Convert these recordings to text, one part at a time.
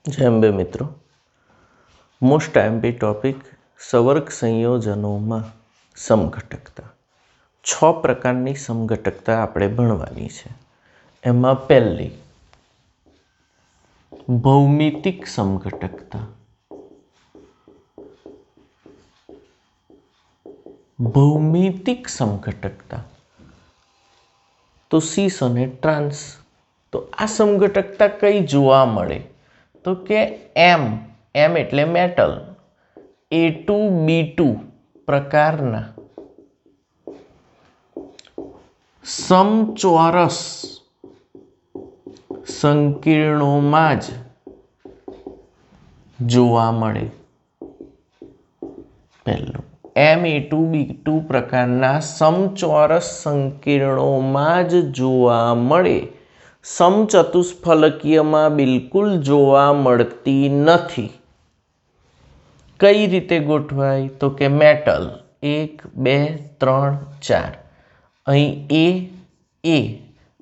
जय अंबे मित्रों, most MP topic Swarg संयोजनों में समघटकता 6 प्रकारनी समघटकता आपणे भणवानी छे। एमां पहेली भौमितिक समघटकता। भौमितिक समघटकता तो सीस अने ट्रांस। तो आ समघटकता कई जोवा मळे तो के एम एटले मेटल A2B2 प्रकारना समचोरस संकीर्णोमां ज जोवा मळे। पहेલું A2B2 प्रकारना समचोरस संकीर्णोमां ज जोवा मळे। समचतुष्फलकीयमां बिलकुल जोवा मळती नथी। कई रीते गोठवाय तो के मेटल 1 2 3 4 अहीं ए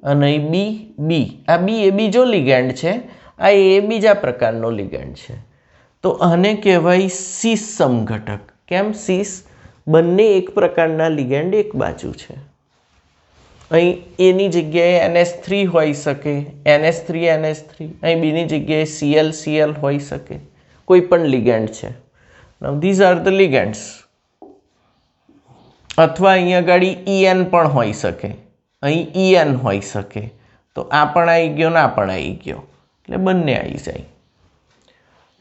अने बी आ बी ए बीजो लिगेंड छे, आ ए बीजा प्रकारनो लिगेंड छे। तो आने कहेवाय सीस समघटक। केम सीस? बंने एक प्रकारना लिगेंड एक बाजू छे। अहीं एनी जग्याए NH3 होई सके, NH3 NH3, अहीं बीनी जग्याए Cl होई सके, कोई पण लिगेंड छे। नाउ धीज आर ध लिगेंड्स। अथवा अहीं आगळी En पण होई सके, अहीं En होई सके। तो आ पण आई गयो ने आ पण आई गयो, એટલે બંને आई जाय।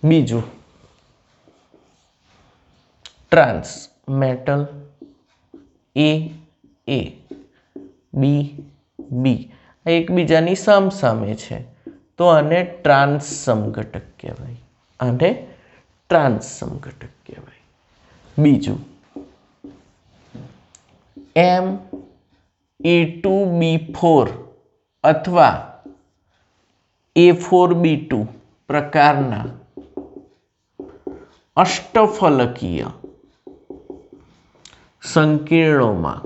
बीजू ट्रांस मेटल ए बी एकबीजानी सामसामे छे, तो आने ट्रांस समघटक कहेवाय। आने ट्रांस समघटक कहेवाय। बीजू A2B4 अथवा A4B2 प्रकारना अष्टफलकीय संकीर्णोमां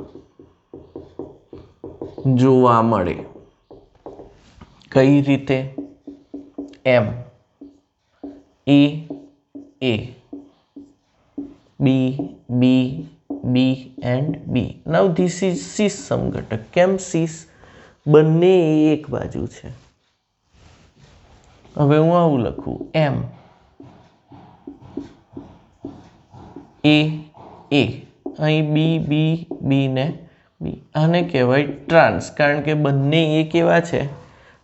जोवा मळे। कई रीते? M A B and B. Now this is cis समघटक। केम सीस? बंने एक बाजू छे। हवे हूँ आवुं लखुं एम ए अहीं बी ने बी। आने कहेवाय ट्रांस, कारण के बंने ए केवा छे?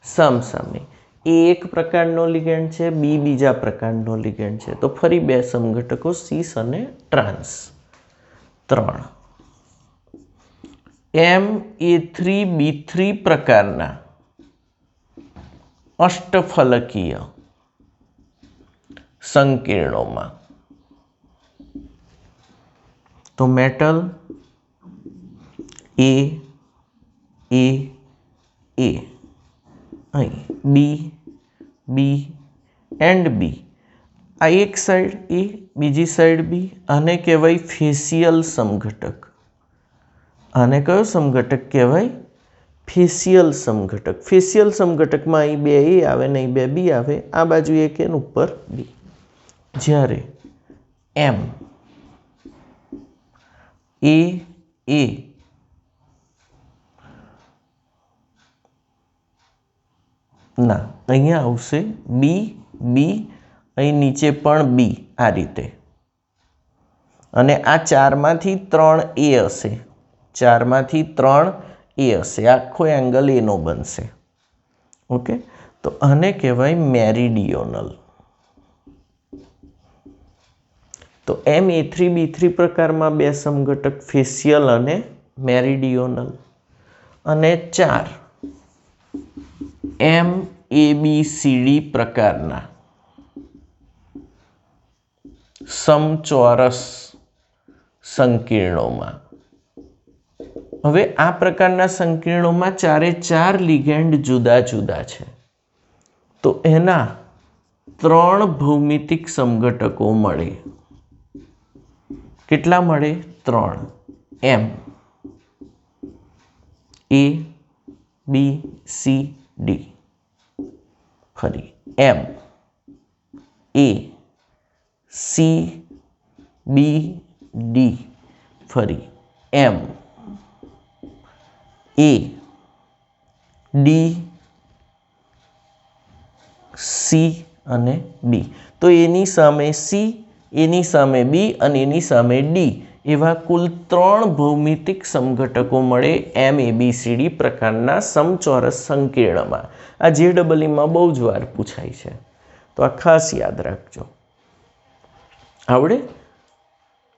सामसामे। ए एक प्रकारनो लिगेंड छे, बी बीजा प्रकारनो लिगेंड छे। तो फरी बे समघटको सीस अने ट्रांस। 3 A3B3 प्रकारना अष्टफलकीय संकीर्णोमां। तो metal A B and B. आ एक साइड ए, बीजी साइड बी। आने कहेवाय फेसियल समघटक। आने कयो समघटक कहेवाय? फेसियल समघटक। फेसियल समघटक में अहीं 2 ए आवे ने 2 बी आवे। आ बाजू एक एन उपर बी। ज्यारे एम ए ना अहींया आवशे बी अहीं नीचे पण बी। आ रीते। अने आ 4 मांथी 3 ए हशे। 4 मांथी 3 ए हशे। आखो एंगल ए नो बनशे। ओके। तो आने कहेवाय मेरिडियोनल। तो A3B3 प्रकार में 2 समघटक फेसियल अने मेरिडियोनल। अने 4 ABCD प्रकारना समचोरस संकीर्णोमां। हवे आ प्रकारना संकीर्णोमां 4 लिगेंड जुदा जुदा छे। तो एना 3 भौमितिक समघटको मळे। કેટલા મળે? 3 એમ A B C D। ફરી એમ A C B D ફરી M A D C અને B. તો એની સામે C, એની સામે B અને એની સામે D એવા કુલ 3 ભૌમિતિક સમઘટકો મળે MABCD પ્રકારના સમચોરસ સંકીર્ણમાં. આ JEE બહુ જ વાર પૂછાય છે, તો આ ખાસ યાદ રાખજો. આવડે?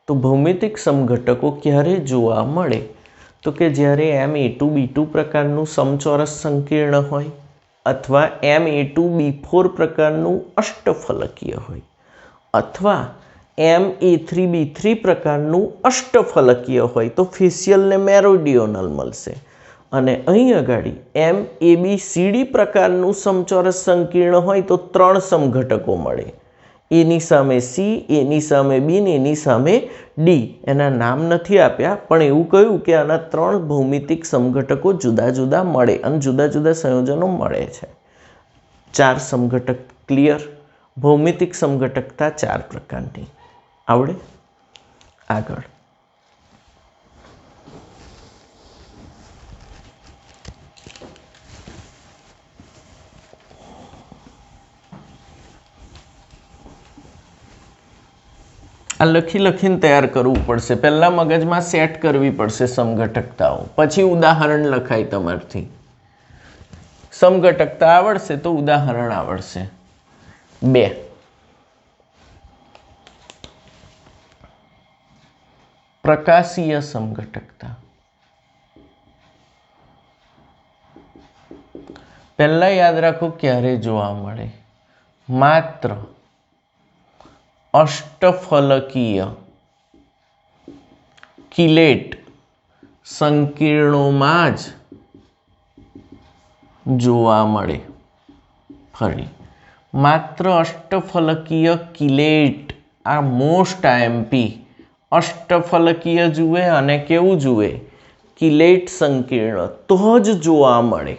તો ભૌમિતિક સમઘટકો ક્યારે જોવા મળે? તો કે જ્યારે MA2B2 પ્રકારનું સમચોરસ સંકીર્ણ હોય અથવા MA2B4 પ્રકારનું અષ્ટફલકીય હોય અથવા MA3B3 પ્રકારનું અષ્ટફલકીય હોય તો ફેશિયલ ને મેરોડિયોનલ મળશે. અને અહીં આગળ MABCD પ્રકારનું સમચોરસ સંકીર્ણ હોય તો 3 સમઘટકો મળે. એની સામે C, એની સામે B ને એની સામે D. એના નામ નથી આપ્યા, પણ એવું કહ્યું કે આના 3 ભૌમિતિક સમઘટકો જુદા જુદા મળે અને જુદા જુદા સંયોજનો મળે છે. 4 સમઘટક ક્લિયર. ભૌમિતિક સમઘટકતા 4 પ્રકારની. આવડે? આગળ આ લખીને તૈયાર કરવું પડશે. પહેલા મગજમાં સેટ કરવી પડશે સમઘટકતાઓ, પછી ઉદાહરણ લખાય તમારથી. સમઘટકતા આવડશે તો ઉદાહરણ આવડશે. 2 પ્રકાશીય સમઘટકતા. પહેલા યાદ રાખો ક્યારે જોવા મળે? માત્ર અષ્ટફલકીય કિલેટ સંકીર્ણોમાં જ જોવા મળે. ફરી માત્ર અષ્ટફલકીય કિલેટ, આ મોસ્ટ આઈએમપી. અષ્ટફલકીય જુએ અને કેવું જુએ? કિલેટ સંકીર્ણ, તો જ જોવા મળે.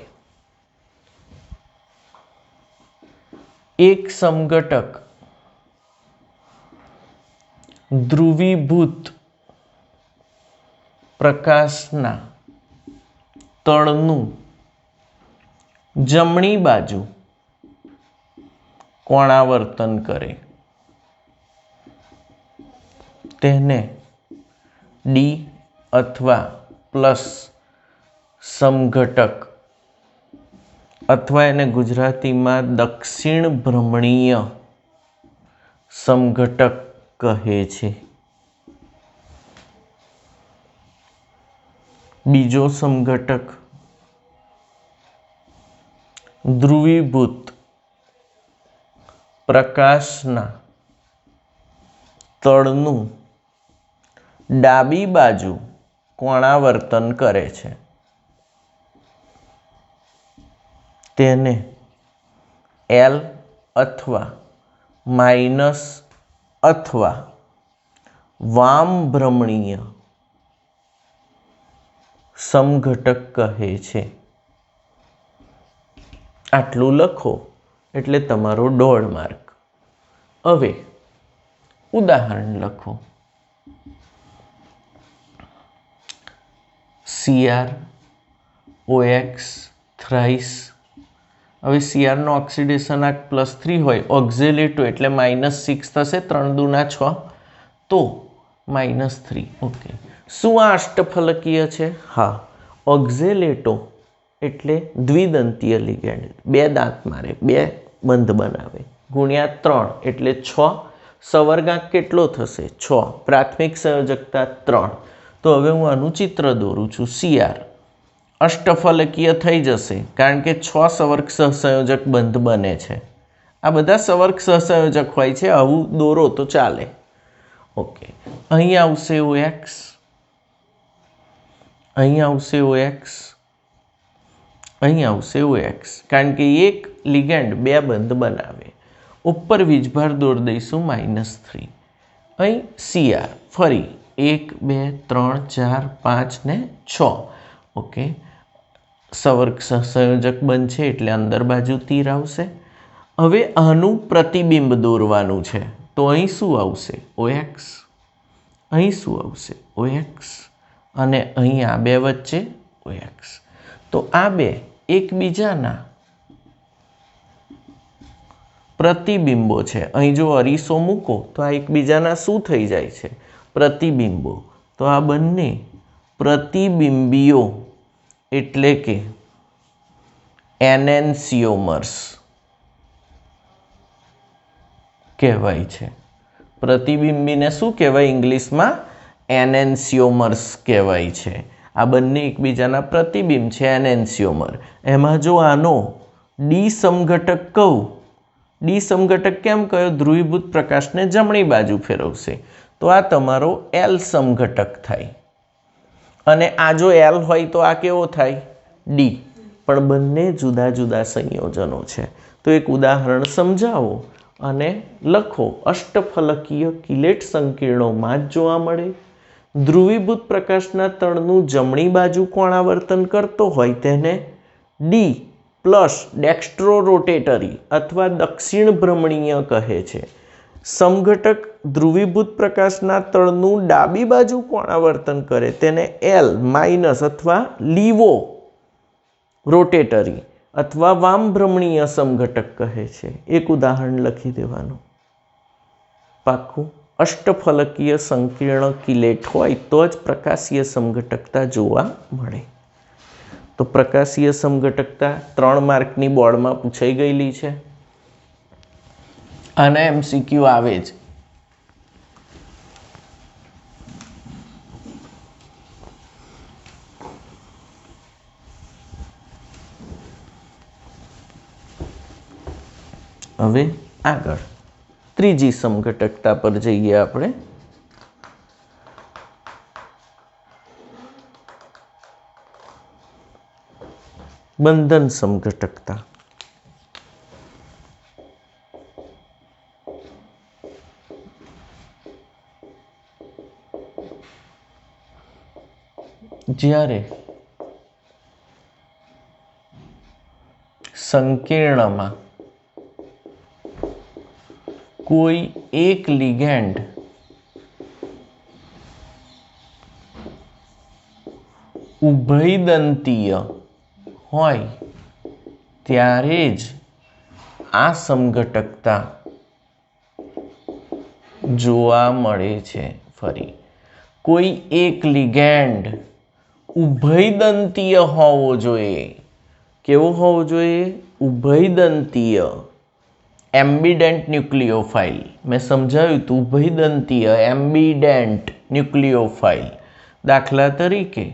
એક સમઘટક ધ્રુવીભૂત પ્રકાશના તળનું જમણી બાજુ કોણાવર્તન કરે તેને D અથવા પ્લસ સમઘટક અથવા એને ગુજરાતીમાં દક્ષિણ ભ્રમણીય સમઘટક કહે છે. બીજો સમઘટક ધ્રુવીભૂત પ્રકાશના તળનું ડાબી બાજુ કોણાવર્તન કરે છે તેને L અથવા માઇનસ અથવા વામ ભ્રમણીય સમઘટક કહે છે. આટલું લખો એટલે તમારો 1.5 માર્ક. હવે ઉદાહરણ લખો. CR OX thrice. હવે CR નો ઓક્સિડેશન આંક +3 હોય, ઓક્ઝેલેટો એટલે -6 થશે, 3 દુના 6 તો -3. ઓકે, શું આ અષ્ટફલકીય છે? હા. ઓક્ઝેલેટો એટલે દ્વિદંતીય લિગેન્ડ, 2 દાંત મારે, 2 બંધ બનાવે, ગુણ્યા 3 એટલે 6. સવર્ગાંક કેટલો થશે? 6. પ્રાથમિક સંયોજકતા 3. તો હવે હું આનું ચિત્ર દોરું છું. CR અષ્ટફલકીય થઈ જશે કારણ કે 6 સવર્ગ સહસંયોજક બંધ બને છે. આ બધા સવર્ગ સહસંયોજક હોય છે, આવું દોરો તો ચાલે. ઓકે, અહીં આવશે OX, અહીં આવશે OX, અહીં આવશે OX, કારણ કે એક લિગેન્ડ 2 બંધ બનાવે. ઉપર વીજભાર દોરી દઈશું -3. અહીં CR ફરી 1 2 3 4 5 ને 6. ઓકે, સવર્ગ સહસંયોજક બનશે એટલે અંદર બાજુ તીર આવશે હવે આનું પ્રતિબિંબ દોરવાનું છે તો અહીં શું આવશે OX, અહીં શું આવશે OX અને અહીં આ બે વચ્ચે OX. તો આ બે એકબીજાના પ્રતિબિંબો છે. અહીં જો અરીસો મૂકો તો આ એકબીજાના શું થઈ જાય છે પ્રતિબિંબો. તો આ બંને પ્રતિબિંબીઓ એટલે કે એનેન્સિયોમર્સ કહેવાય છે. પ્રતિબિંબીને શું કહેવાય ઇંગ્લિશમાં એનેન્સિયોમર્સ કહેવાય છે. આ બંને એકબીજાના પ્રતિબિંબ છે એનેન્સિયોમર. એમાં જો આનો ડી સમઘટક કહું, ડી સમઘટક કેમ કયો ધ્રુવીભૂત પ્રકાશને જમણી બાજુ ફેરવશે તો આ તમારો એલ સમઘટક થાય અને આ જો એલ હોય તો આ કેવો થાય ડી. પણ બંને જુદા જુદા સંયોજનો છે. તો એક ઉદાહરણ સમજાવો અને લખો. અષ્ટફલકીય કિલેટ સંકીર્ણોમાં જ જોવા મળે. ધ્રુવીભૂત પ્રકાશના તળનું જમણી બાજુ કોણાવર્તન કરતો હોય તેને ડી પ્લસ ડેક્સ્ટ્રો રોટેટરી અથવા દક્ષિણ ભ્રમણીય કહે છે. સમઘટક ધ્રુવીભૂત પ્રકાશના તળનું ડાબી બાજુ કોણાવર્તન કરે તેને એલ માઇનસ અથવા લીવો રોટેટરી અથવા વામ ભ્રમણીય સમઘટક કહે છે. એક ઉદાહરણ લખી દેવાનું. પાક્કું. અષ્ટફલકીય સંકીર્ણ કિલેટ હોય તો જ પ્રકાશીય સમઘટકતા જોવા મળે. તો પ્રકાશીય સમઘટકતા 3 માર્કની બોર્ડમાં પૂછાઈ ગયેલી છે અને MCQ આવે જ. હવે આગળ ત્રીજી સમઘટકતા પર જઈએ આપણે. બંધન સમઘટકતા. જ્યારે સંકીર્ણમાં કોઈ એક લિગેન્ડ ઉભયદંતીય હોય ત્યારે જ આ સમઘટકતા જોવા મળે છે. ફરી કોઈ એક લિગેન્ડ ઉભયદંતીય હોવો જોઈએ. કેવો હોવો જોઈએ ઉભયદંતીય. એમ્બિડેન્ટ ન્યુક્લિયોફાઇલ મેં સમજાવ્યું હતું. ઉભયદંતીય એમ્બિડેન્ટ ન્યુક્લિયોફાઇલ. દાખલા તરીકે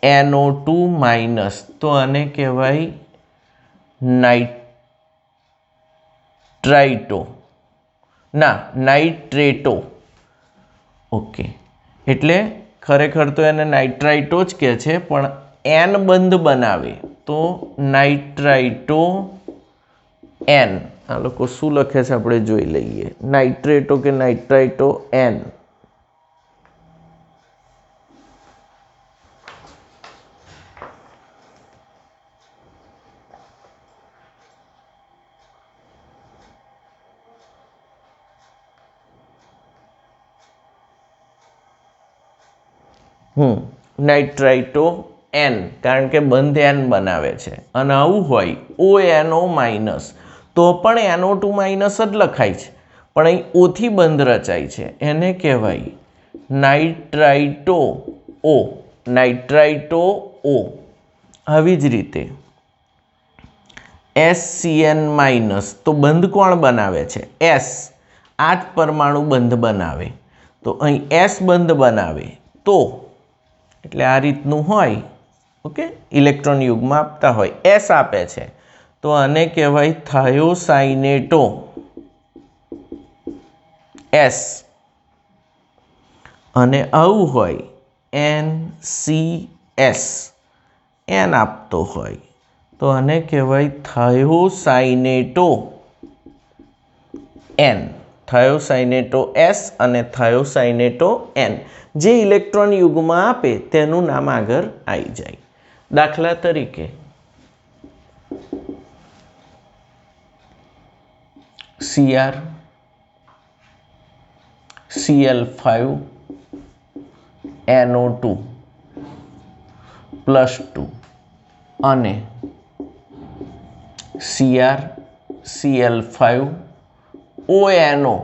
NO2 માઇનસ તો આને કહેવાય નાઇટ્રાઇટો નાઇટ્રેટો. ઓકે, એટલે ખરેખર તો એને નાઇટ્રાઇટો જ કહે છે પણ એન બંધ બનાવે તો નાઇટ્રાઇટો એન. આ લોકો શું લખે છે આપણે જોઈ લઈએ. નાઇટ્રેટો કે નાઇટ્રાઇટો એન. નાઇટ્રાઇટો એન કારણ કે બંધ એન બનાવે છે. અને આવું હોય ONO માઇનસ તો પણ NO2 માઇનસ જ લખાય છે પણ અહીં ઓથી બંધ રચાય છે એને કહેવાય નાઇટ્રાઇટો O. નાઇટ્રાઇટો O. આવી જ રીતે SCN માઇનસ તો બંધ કોણ બનાવે છે S. આ જ પરમાણુ બંધ બનાવે તો અહીં S બંધ બનાવે તો એટલે આ રીતનું હોય. ઓકે, ઇલેક્ટ્રોન યુગમાં આપતા હોય S આપે છે તો આને કહેવાય થાયોસાઇનેટો S. અને આવું હોય NCS N આપતો હોય તો આને કહેવાય થાયોસાઇનેટો N. થાયોસાઇનેટો S અને થાયોસાઇનેટો N. જે ઇલેક્ટ્રોન યુગમાં આપે તેનું નામ આગળ આવી જાય. દાખલા તરીકે Cr Cl5 NO2 +2 અને Cr Cl5 ONO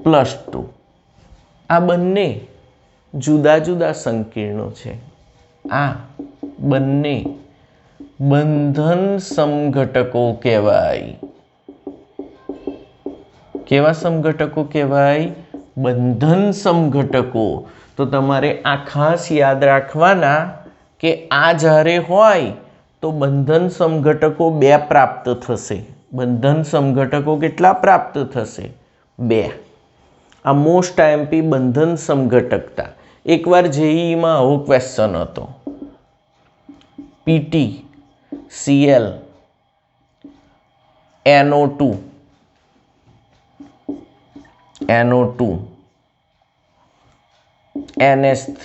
+2 આ બંને જુદા જુદા સંકીર્ણો છે. આ બંને બંધન સમઘટકો કહેવાય. કેવા સમઘટકો કહેવાય? બંધન સમઘટકો. તો તમારે આ ખાસ યાદ રાખવાના કે આ જ્યારે હોય તો બંધન સમઘટકો 2 પ્રાપ્ત થશે. બંધન સમઘટકો કેટલા પ્રાપ્ત થશે? 2. આ મોસ્ટ આઈએમપી બંધન સમઘટકતા. એકવાર જેઈમાં આવો ક્વેશ્ચન હતો. PT Cl NO2 NH3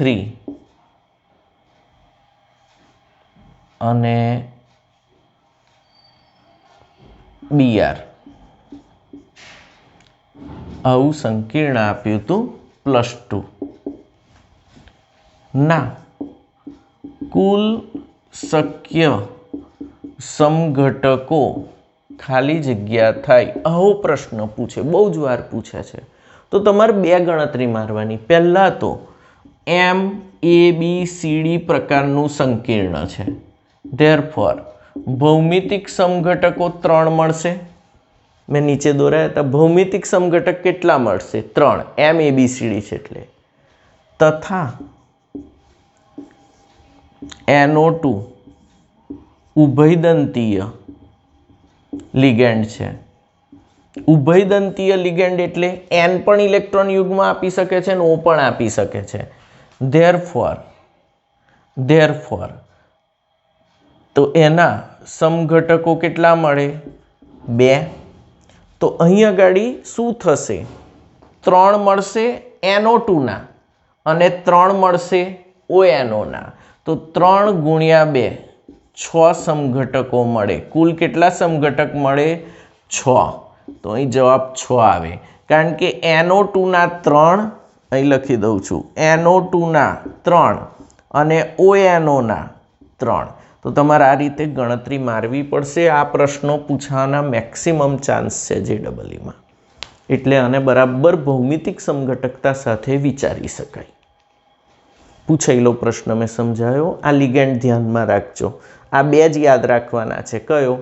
અને Br આવું સંકીર્ણ આપ્યું હતું +2 ના કુલ શક્ય સમઘટકો ખાલી જગ્યા થાય આવો પ્રશ્ન પૂછે. બહુ જ વાર પૂછે છે. તો તમારે 2 ગણતરી મારવાની. પહેલા તો MABCD પ્રકારનું સંકીર્ણ છે. ધેરફોર ભૌમિતિક સમઘટકો 3 મળશે. મેં નીચે દોરાયા હતા. ભૌમિતિક સમઘટક કેટલા મળશે? 3. MABCD છે એટલે. તથા NO2 ઉભયદંતીય લિગેન્ડ છે. ઉભયદંતીય લિગેન્ડ એટલે N પણ ઇલેક્ટ્રોન યુગ્મ આપી શકે છે અને O પણ આપી શકે છે. ધેરફોર તો એના સમઘટકો કેટલા મળે? 2. તો અહીંયા ગાડી શું થશે? 3 મળશે NO2 ના અને 3 મળશે ONO ના. તો 3 × 2 6 સમઘટકો મળે. કુલ કેટલા સમઘટક મળે? 6. તો અહીં જવાબ 6 આવે. કારણ કે NO2 ના 3 અહીં લખી દઉં છું. NO2 ના 3 અને ONO ના 3. તો તમારે આ રીતે ગણતરી મારવી પડશે. આ પ્રશ્નો પૂછવાના મેક્સિમમ ચાન્સ છે JEEમાં. એટલે આને બરાબર ભૌમિતિક સમઘટકતા સાથે વિચારી શકાય. પૂછેલો પ્રશ્ન મેં સમજાયો. આ લિગેન્ડ ધ્યાનમાં રાખજો. આ 2 જ યાદ રાખવાના છે. કયો?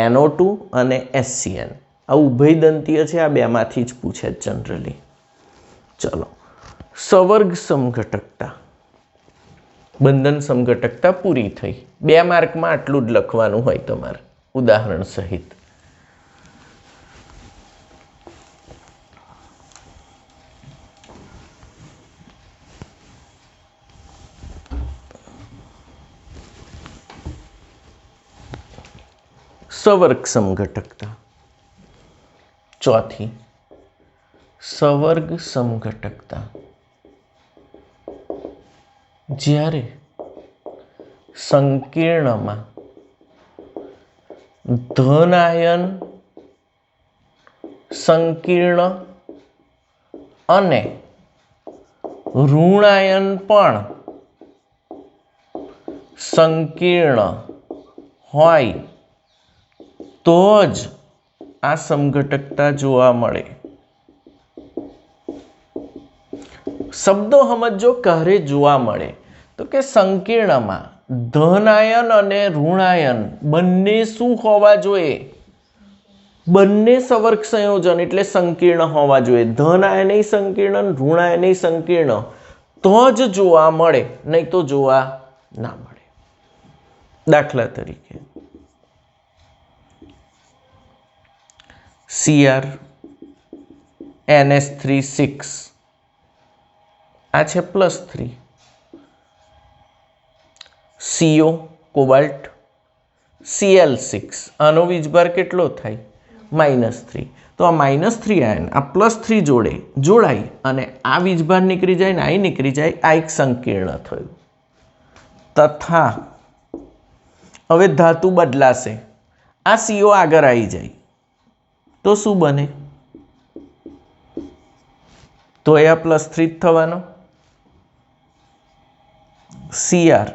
NO2 અને SCN. આ ઉભયદંતીય છે. આ 2 માંથી જ પૂછે જનરલી. ચલો, સવર્ગ સમઘટકતા. બંધન સમઘટકતા પૂરી થઈ. 2 માર્કમાં આટલું જ લખવાનું હોય તમારે ઉદાહરણ સહિત. સવર્ગ સમઘટકતા. ચોથી સવર્ગ સમઘટકતા. જ્યારે સંકીર્ણમાં ધન આયન સંકીર્ણ અને ઋણ આયન પણ સંકીર્ણ હોય તો જ આ સમઘટકતા જોવા મળે. શબ્દો સમજો ક્યારે જોવા મળે? તો કે સંકીર્ણમાં ધન આયન અને ઋણ આયન બંને શું હોવા જોઈએ? બંને સવર્ગ સંયોજન એટલે સંકીર્ણ હોવા જોઈએ. ધન આયન સંકીર્ણ, ઋણ આયન સંકીર્ણ તો જ જોવા મળે, નહીં તો જોવા ના મળે. દાખલા તરીકે Cr NH3 6 આ છે +3. CO કોબાલ્ટ Cl6 આનો વીજભાર કેટલો થાય? -3. તો આ -3 આયન આ +3 જોડે જોડાય અને આ વીજભાર નીકળી જાય ને આ નીકળી જાય. આ એક સંકીર્ણ થયું. તથા હવે ધાતુ બદલાશે. આ CO આગળ આવી જાય તો શું બને? તો એ +3 જ થવાનો. Cr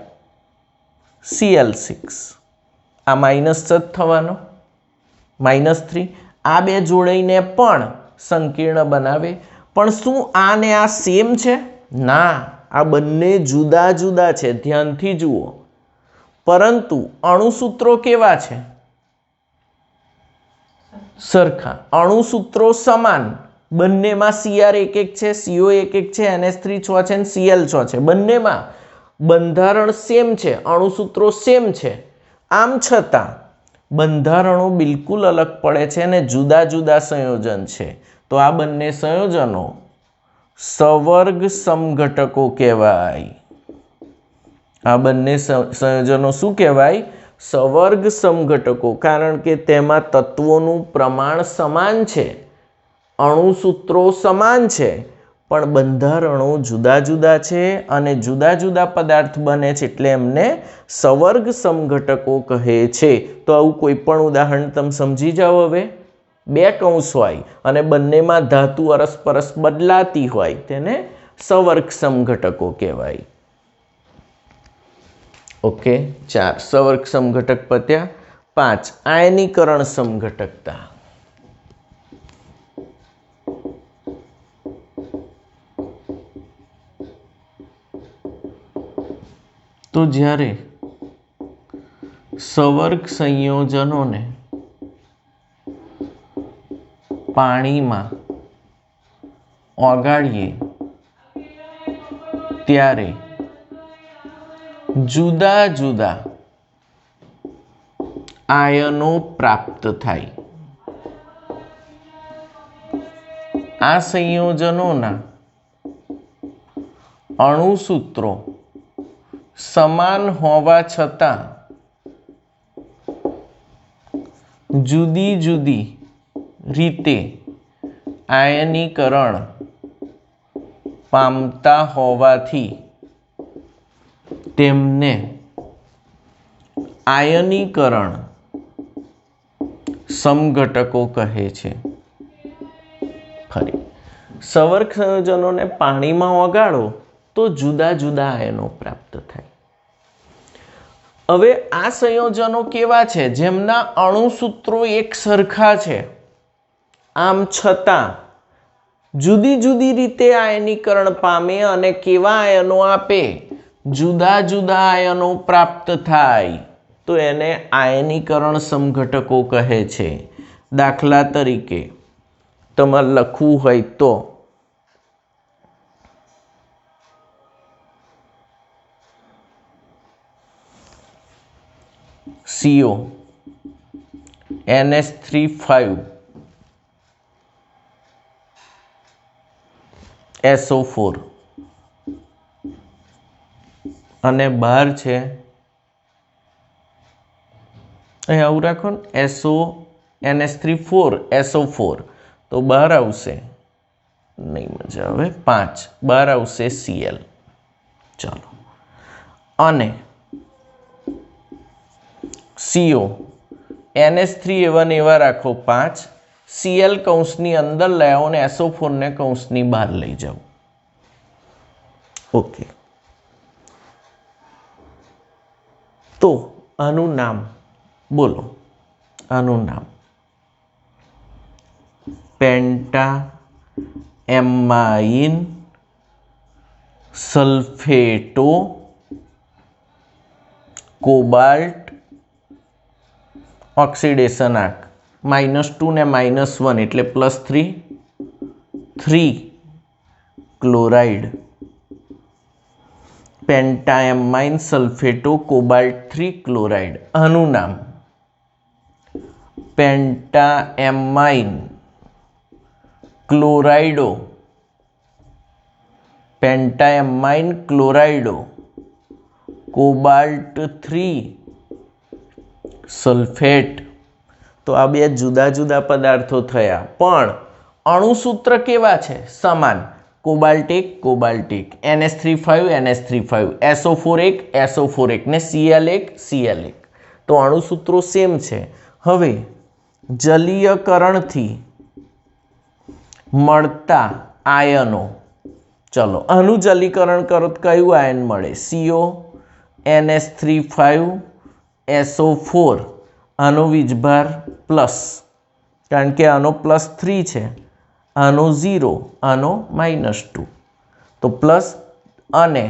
Cl6 આ માઇનસ જ થવાનો, -3. આ બે જોડાઈને પણ સંકીર્ણ બનાવે. પણ શું આ ને આ સેમ છે? ના, આ બંને જુદા જુદા છે, ધ્યાનથી જુઓ. પરંતુ અણુસૂત્રો કેવા છે? સરખા. અણુસૂત્રો સમાન. બંનેમાં Cr 1 1 છે, CO 1 1 છે, NH3 6 છે અને Cl 6 છે. બંનેમાં બંધારણ સેમ છે, અણુસૂત્રો સેમ છે. આમ છતાં બંધારણો બિલકુલ અલગ પડે છે અને જુદા જુદા સંયોજન છે. તો આ બંને સંયોજનો સવર્ગ સમઘટકો કહેવાય. આ બંને સંયોજનો શું કહેવાય? સવર્ગ સમઘટકો. કારણ કે તેમાં તત્વોનું પ્રમાણ સમાન છે, અણુસૂત્રો સમાન છે, પણ બંધારણો જુદા જુદા છે અને જુદા જુદા પદાર્થ બને છે, એટલે એમને સવર્ગ સમઘટકો કહે છે. તો આવું કોઈ પણ ઉદાહરણ તમે સમજી જાઓ. હવે 2 કૌંસ હોય અને બંનેમાં ધાતુ અરસપરસ બદલાતી હોય, તેને સવર્ગ સમઘટકો કહેવાય. ઓકે, 4 સવર્ગ સમઘટક પત્યા. 5 આયનીકરણ સમઘટકતા. તો જ્યારે સવર્ગ સંયોજનોને પાણીમાં ઓગાળીએ ત્યારે જુદા જુદા આયનો પ્રાપ્ત થાય. આ સંયોજનોના અણુસૂત્રો સમાન હોવા છતાં જુદી જુદી રીતે આયનીકરણ પામતા હોવાથી તેમને આયનીકરણ સમઘટકો કહે છે. ફરી સવર્ગ સંયોજનોને પાણીમાં ઓગાળો તો જુદા જુદા આયનો પ્રાપ્ત થાય. હવે આ સંયોજનો કેવા છે? જેમના અણુસૂત્રો એક સરખા છે, આમ છતાં જુદી જુદી રીતે આયનીકરણ પામે અને કેવા આયનો આપે? જુદા જુદા આયનો પ્રાપ્ત થાય. તો એને આયનીકરણ સમઘટકો કહે છે. દાખલા તરીકે તમારે લખવું હોય તો CO NH3 5 SO4 અને બહાર છે અહીં આવું રાખો ને, NH3 4 SO4 તો બહાર આવશે નહીં, મજા આવે, 5 બહાર આવશે Cl. ચાલો, અને CO NH3 એવા રાખો 5, Cl કૌંસની અંદર લઈ આવો અને SO4 ને કૌંસની બહાર લઈ જાઓ. ઓકે, તો આનું નામ બોલો. આનું નામ પેન્ટાએમાઇન સલ્ફેટો કોબાલ્ટ ઓક્સિડેશન આંક. -2 ને -1 એટલે +3 chloride. Pentaamine sulfato cobalt 3 chloride. આનું નામ પેન્ટાએમાઇન ક્લોરાઇડો. પેન્ટાએમાઇન ક્લોરાઇડો કોબાલ્ટ 3 સલ્ફેટ. તો આ બે જુદા જુદા પદાર્થો થયા, પણ અણુસૂત્ર કેવા છે? સમાન. Cobalt 1 cobalt 1, NH3 5 NH3 5, SO4 1 SO4 1 ને Cl 1 Cl 1. તો અણુસૂત્રો સેમ છે, હવે જલીયકરણથી મળતા આયનો, ચલો આનું જલીકરણ કરો તો કયું આયન મળે? CO NH3 5 SO4, આનો વીજભાર પ્લસ, કારણ કે આનો +3 છે, આનો 0, આનો -2, તો પ્લસ અને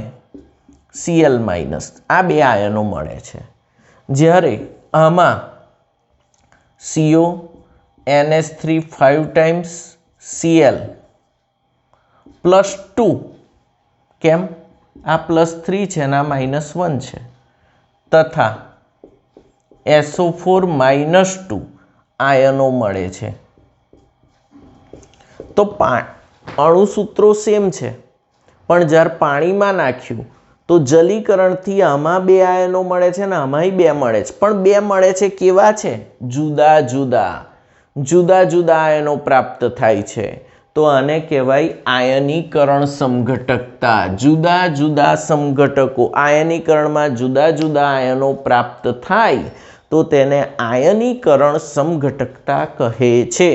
Cl-, આ બે આયનો મળે છે. જ્યારે આમાં CO NH3 5 ટાઈમ્સ Cl +2, કેમ? આ +3 છે અને આ -1 છે, તથા SO4 -2 આયનો મળે છે. તો અણુસૂત્રો સેમ છે, પણ જ્યારે પાણીમાં નાખ્યું તો જલીકરણથી આમાં બે આયનો મળે છે ને આમાંય બે મળે છે, પણ બે મળે છે કેવા છે? જુદા જુદા આયનો પ્રાપ્ત થાય છે. તો આને કહેવાય આયનીકરણ સમઘટકતા. જુદા જુદા સમઘટકો, આયનીકરણમાં જુદા જુદા આયનો પ્રાપ્ત થાય તો તેને આયનીકરણ સમઘટકતા કહે છે.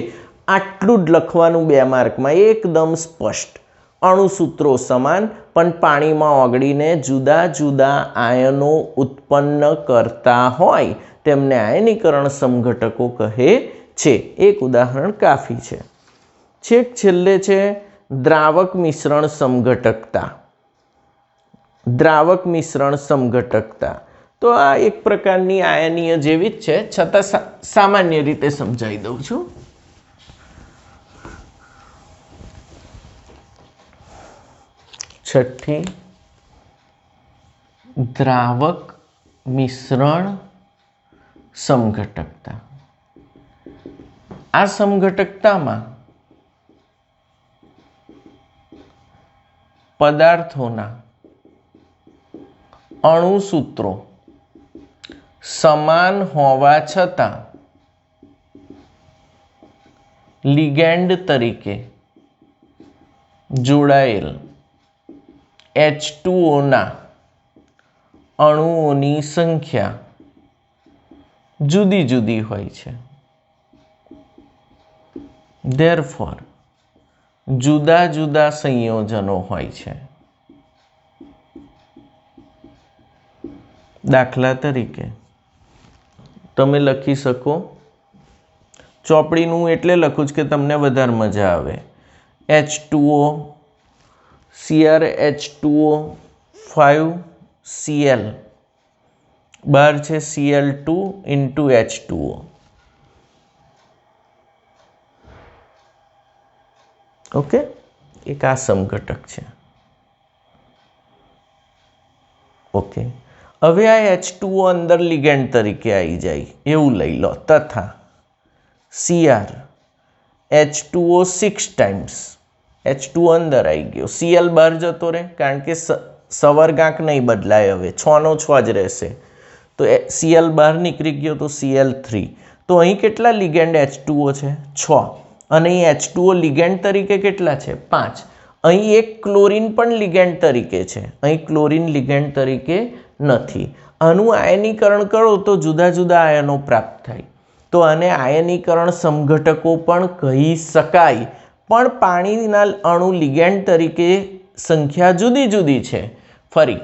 આટલું જ લખવાનું 2 માર્કમાં, એકદમ સ્પષ્ટ. અણુસૂત્રો સમાન પણ પાણીમાં ઓગળીને જુદા જુદા આયનો ઉત્પન્ન કરતા હોય તેમને આયનીકરણ સમઘટકો કહે છે. એક ઉદાહરણ કાફી છે. છેક છેલ્લે છે દ્રાવક મિશ્રણ સમઘટકતા. દ્રાવક મિશ્રણ સમઘટકતા તો આ એક પ્રકારની આયનીય જેવી જ છે, છતાં સામાન્ય રીતે સમજાવી દઉં છું. છઠ્ઠી, દ્રાવક મિશ્રણ સમઘટકતા. આ સમઘટકતામાં પદાર્થોના અણુસૂત્રો સમાન હોવા છતાં લિગેન્ડ તરીકે જોડાયેલ H2O અણુઓની સંખ્યા જુદી જુદી હોય છે. Therefore, જુદા જુદા સંયોજનો હોય છે. દાખલા તરીકે તમે લખી શકો, ચોપડીનું એટલે લખું છું કે તમને વધારે મજા આવે. H2O CrH2O 5Cl, બહાર છે Cl2 × H2O. ઓકે, એક આ સમઘટક છે. ઓકે, હવે આ H2O અંદર લિગેન્ડ તરીકે આવી જાય એવું લઈ લો, તથા Cr H2O 6 ટાઈમ્સ, H2O અંદર આવી ગયો, Cl બહાર જતો રહે, કારણ કે સવર્ગાંક નહીં બદલાય, હવે 6 નો 6 જ રહેશે. તો Cl બહાર નીકળી ગયો તો Cl3. તો અહીં કેટલા લિગેન્ડ H2O છે? 6. અને અહીં H2O લિગેન્ડ તરીકે કેટલા છે? 5. અહીં એક ક્લોરીન પણ લિગેન્ડ તરીકે છે, અહીં ક્લોરીન લિગેન્ડ તરીકે નથી. આનું આયનીકરણ કરો તો જુદા જુદા આયનો પ્રાપ્ત થાય. તો આને આયનીકરણ સમઘટકો પણ કહી શકાય, પણ પાણીના અણુ લિગેન્ડ તરીકે સંખ્યા જુદી જુદી છે. ફરી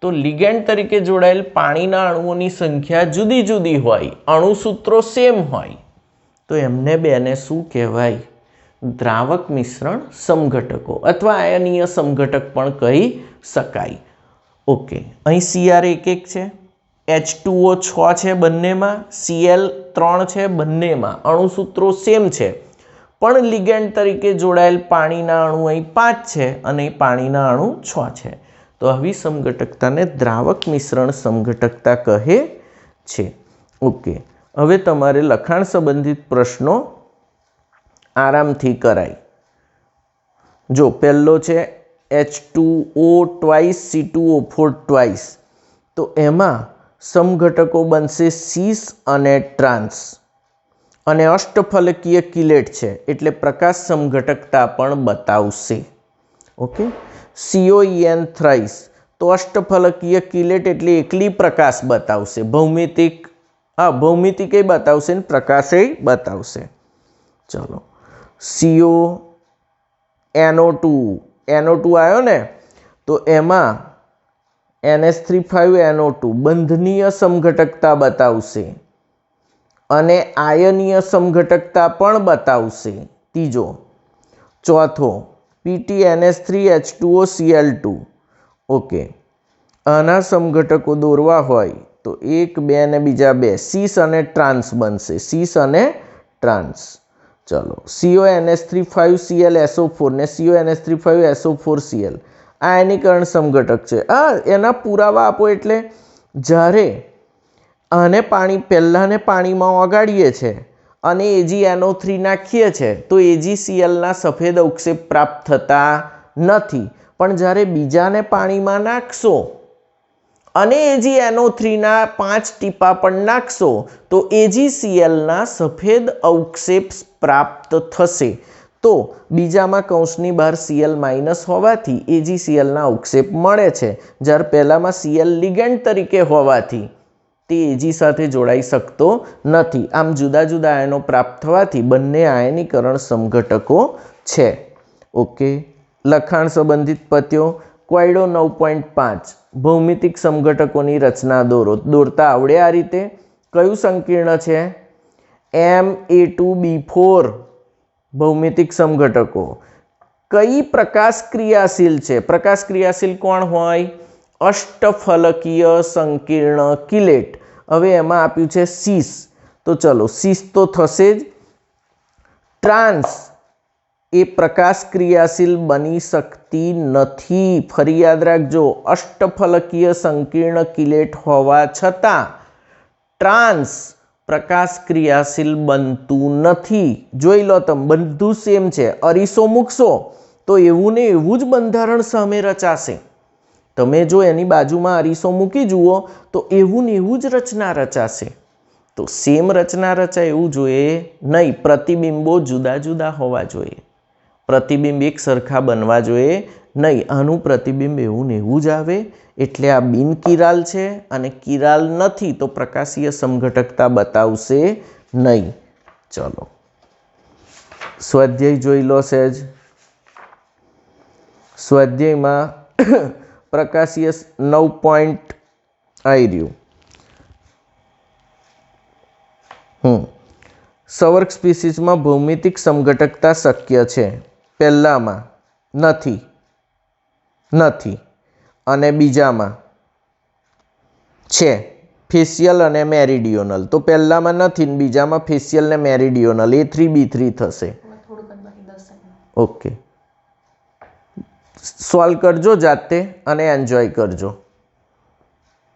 તો લિગેન્ડ તરીકે જોડાયેલ પાણીના અણુઓની સંખ્યા જુદી જુદી હોય, અણુસૂત્રો સેમ હોય, તો એમને બેને શું કહેવાય? દ્રાવક મિશ્રણ સમઘટકો અથવા આયનીય સમઘટક પણ કહી શકાય. ઓકે, અહીં Cr 1 છે, H2O 6 છે બંનેમાં, Cl 3 છે બંનેમાં, અણુસૂત્રો સેમ છે, પણ લિગેન્ડ તરીકે જોડાયેલ પાણીના અણુ અહીં 5 છે અને પાણીના અણુ 6 છે. તો આવી સમઘટકતાને દ્રાવક મિશ્રણ સમઘટકતા કહે છે. ઓકે, હવે તમારે લખાણ સંબંધિત પ્રશ્નો આરામથી કરાય. જો પહેલો છે H2O twice C2O4 twice, તો એમાં સમઘટકો બનશે સીસ અને ટ્રાન્સ, અને અષ્ટફલકીય કિલેટ છે એટલે પ્રકાશ સમઘટકતા પણ બતાવશે. ઓકે, COEN thrice, તો અષ્ટફલકીય કિલેટ એટલે એકલી પ્રકાશ બતાવશે, ભૌમિતિક हाँ भौमितिक बतावशे ने प्रकाश बतावशे। चलो CO NO2 NO2 आयो ने तो एमा NH3 बंधनीय समघटकता बतावशे अने आयनीय समघटकता पण बतावशे। तीजो चौथो PTNH3H2O Cl2 ओके आना समघटको दौरवा होय तो 1 2 ने बीजा 2 सीस अने ट्रांस बनशे सीस अने ट्रांस। चलो CONH3 5Cl SO4 ने CONH3 SO4 Cl आयनीकरण समघटक छे। एना पुरावा आपो एटले ज्यारे आने पाणी पहेलाने पाणीमां ओगाळीए छे अने AgNO3 नाखीए छे तो AgCl ना सफेद अवक्षेप प्राप्त थता नथी, पण ज्यारे बीजाने पाणीमां नाखशो अने AgNO3 ना 5 टीपा पण नाखशो तो AgCl ना सफेद अवक्षेप प्राप्त थशे। तो बीजामां कौंसनी बहार Cl माइनस होवाथी AgCl ना अवक्षेप मळे छे, ज्यारे पहेलामां Cl लिगेंड तरीके होवाथी ते Ag साथे जोड़ाई सकतो नथी। आम जुदा जुदा आयनो प्राप्त थवाथी बंने आयनीकरण समघटको छे। ओके लखाण संबंधित पत्यो क्वायडो 9.5 भौमितिक समघटकोनी रचना दोरो। दोरता आवडे आ रीते। कयुं संकीर्ण छे Ma2B4 भौमितिक समघटको कई प्रकाश क्रियाशील छे। प्रकाश क्रियाशील कोण होय अष्टफलकीय संकीर्ण किलेट। हवे एमां आप्युं छे सीस तो चलो सीस तो थशे ज। ट्रांस ए प्रकाश क्रियाशील बनी सकती नथी। फरी याद राखजो अष्टफलकीय संकीर्ण किलेट होवा छतां ट्रांस प्रकाश क्रियाशील बनतुं नथी। जोई लो तम बधुं सेम छे। अरीसो मूकशो तो एवुं ने एवुं ज बंधारण सामे रचाशे। तमे जो एनी बाजुमां अरीसो मूकी जुओ तो एवुं ने एवुं ज रचना रचाशे। तो सेम रचना रचाय एवुं जोईए नहीं, प्रतिबिंबो जुदा जुदा होवा जोईए। प्रतिबिंब एक सरखा बनवा जोईए नहीं। आनुं प्रतिबिंब एवुं ने एवुं ज आवे एटले आ बिन किराल छे अने किराल नथी तो प्रकाशीय समघटकता बतावशे नहीं। चलो स्वाध्याय जोई लो सेज। स्वाध्यायमां प्रकाशीय 9 पॉइंट आई रह्यु। सवर्ग स्पीसीज में भौमितिक समघटकता शक्य छे। पहेलामां नथी नथी अने बीजामां छे फेशियल अने मेरिडियोनल। तो पहेलामां नथी ने बीजामां फेशियल ने मेरिडियोनल A3B3 थशे। ओके सॉल्व करजो जाते अने एन्जॉय करजो।